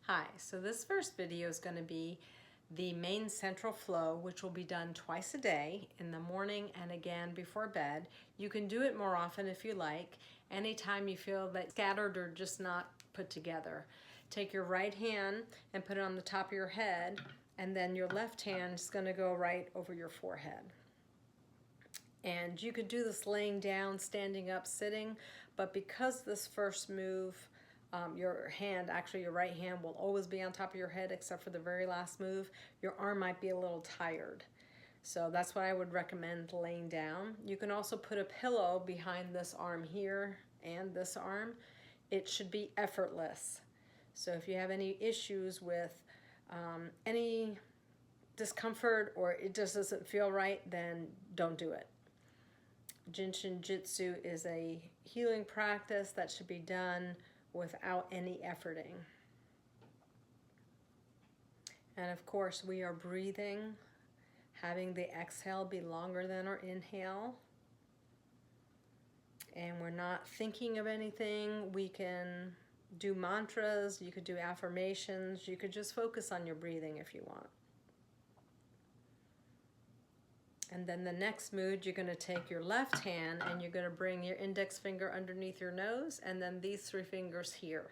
Hi, so this first video is going to be the main central flow, which will be done twice a day, in the morning and again before bed. You can do it more often if you like, anytime you feel that scattered or just not put together. Take your right hand and put it on the top of your head, and then your left hand is going to go right over your forehead. And you could do this laying down, standing up, sitting, but because this first move, your hand, actually your right hand, will always be on top of your head except for the very last move, your arm might be a little tired. So that's why I would recommend laying down. You can also put a pillow behind this arm here and this arm. It should be effortless. So if you have any issues with any discomfort or it just doesn't feel right, then don't do it. Jin Shin Jyutsu is a healing practice that should be done without any efforting. And of course, we are breathing, having the exhale be longer than our inhale. And we're not thinking of anything. We can do mantras, you could do affirmations, you could just focus on your breathing if you want. And then the next mood, you're going to take your left hand and you're going to bring your index finger underneath your nose and then these three fingers here.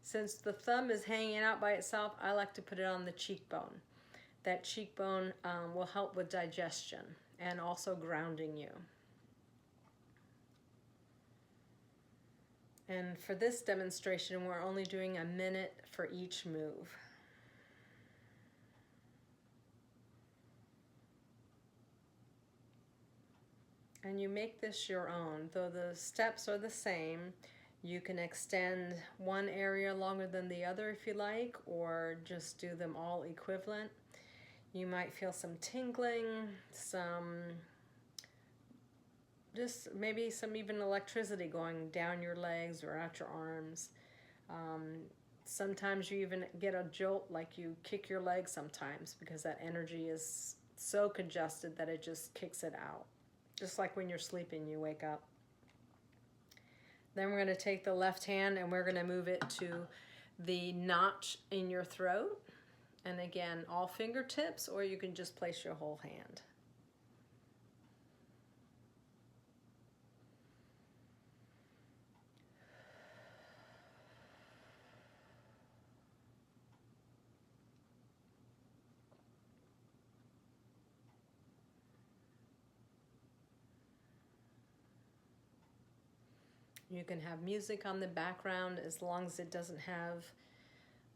Since the thumb is hanging out by itself, I like to put it on the cheekbone. That cheekbone will help with digestion and also grounding you. And for this demonstration, we're only doing a minute for each move. And you make this your own. Though the steps are the same, you can extend one area longer than the other if you like, or just do them all equivalent. You might feel some tingling, just maybe some even electricity going down your legs or out your arms. Sometimes you even get a jolt, like you kick your leg sometimes, because that energy is so congested that it just kicks it out. Just like when you're sleeping, you wake up. Then we're going to take the left hand and we're going to move it to the notch in your throat. And again, all fingertips, or you can just place your whole hand. You can have music on the background as long as it doesn't have,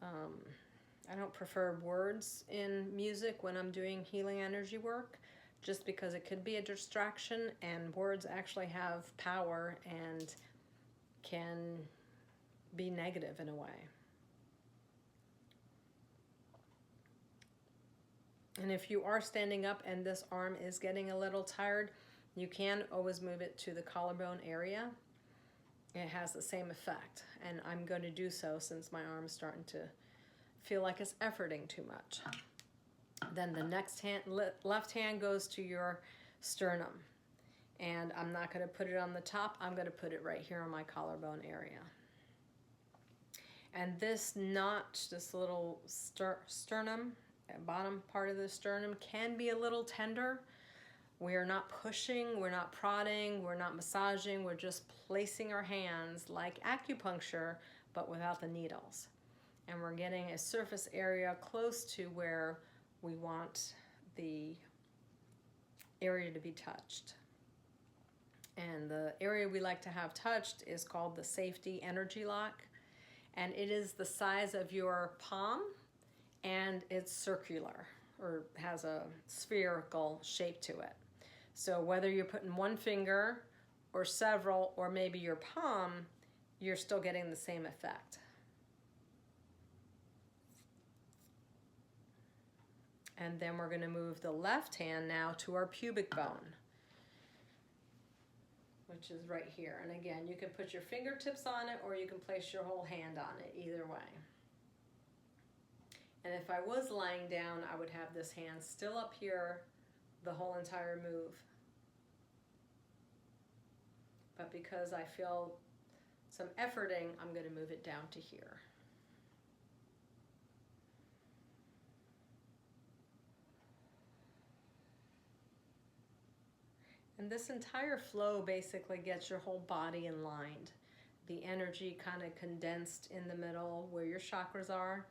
I don't prefer words in music when I'm doing healing energy work, just because it could be a distraction, and words actually have power and can be negative in a way. And if you are standing up and this arm is getting a little tired, you can always move it to the collarbone area. It has the same effect, and I'm going to do so since my arm is starting to feel like it's efforting too much. Then the next hand, left hand goes to your sternum, and I'm not going to put it on the top. I'm going to put it right here on my collarbone area. And this notch, this little sternum, bottom part of the sternum, can be a little tender. We are not pushing, we're not prodding, we're not massaging, we're just placing our hands like acupuncture, but without the needles. And we're getting a surface area close to where we want the area to be touched. And the area we like to have touched is called the safety energy lock. And it is the size of your palm, and it's circular, or has a spherical shape to it. So whether you're putting one finger or several, or maybe your palm, you're still getting the same effect. And then we're going to move the left hand now to our pubic bone, which is right here. And again, you can put your fingertips on it, or you can place your whole hand on it, either way. And if I was lying down, I would have this hand still up here the whole entire move. But because I feel some efforting, I'm going to move it down to here. And this entire flow basically gets your whole body aligned. The energy kind of condensed in the middle where your chakras are,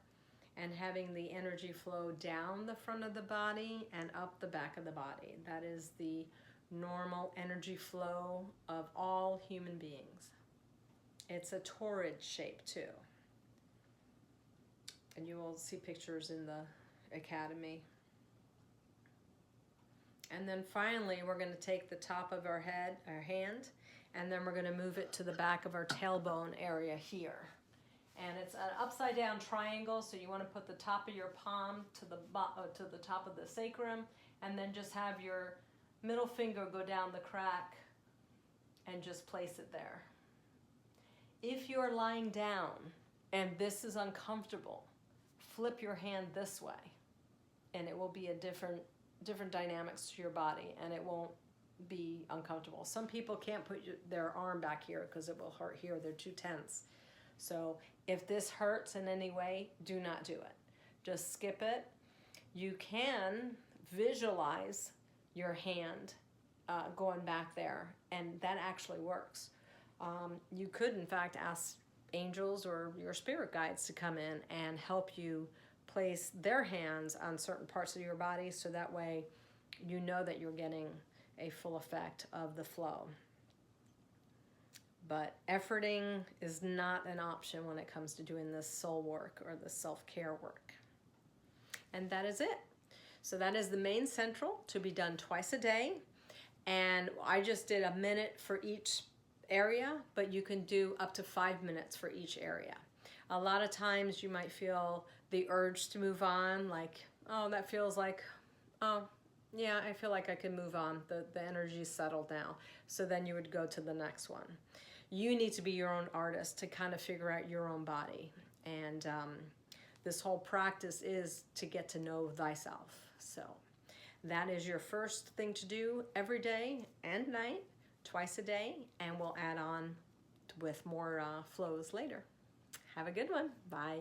and having the energy flow down the front of the body and up the back of the body. That is the normal energy flow of all human beings. It's a torrid shape too. And you will see pictures in the academy. And then finally, we're going to take the top of our head, our hand, and then we're going to move it to the back of our tailbone area here. And it's an upside down triangle, so you want to put the top of your palm to the top of the sacrum, and then just have your middle finger go down the crack and just place it there. If you're lying down and this is uncomfortable, flip your hand this way, and it will be a different dynamics to your body, and it won't be uncomfortable. Some people can't put their arm back here because it will hurt here. They're too tense. So if this hurts in any way, do not do it. Just skip it. You can visualize your hand going back there, and that actually works. You could, in fact, ask angels or your spirit guides to come in and help you place their hands on certain parts of your body, so that way you know that you're getting a full effect of the flow. But efforting is not an option when it comes to doing this soul work or the self-care work. And that is it. So that is the main central, to be done twice a day. And I just did a minute for each area, but you can do up to 5 minutes for each area. A lot of times you might feel the urge to move on, like, oh, that feels like, oh, yeah, I feel like I can move on. The energy's settled now. So then you would go to the next one. You need to be your own artist to kind of figure out your own body. And this whole practice is to get to know thyself. So that is your first thing to do every day and night, twice a day, and we'll add on with more flows later. Have a good one. Bye.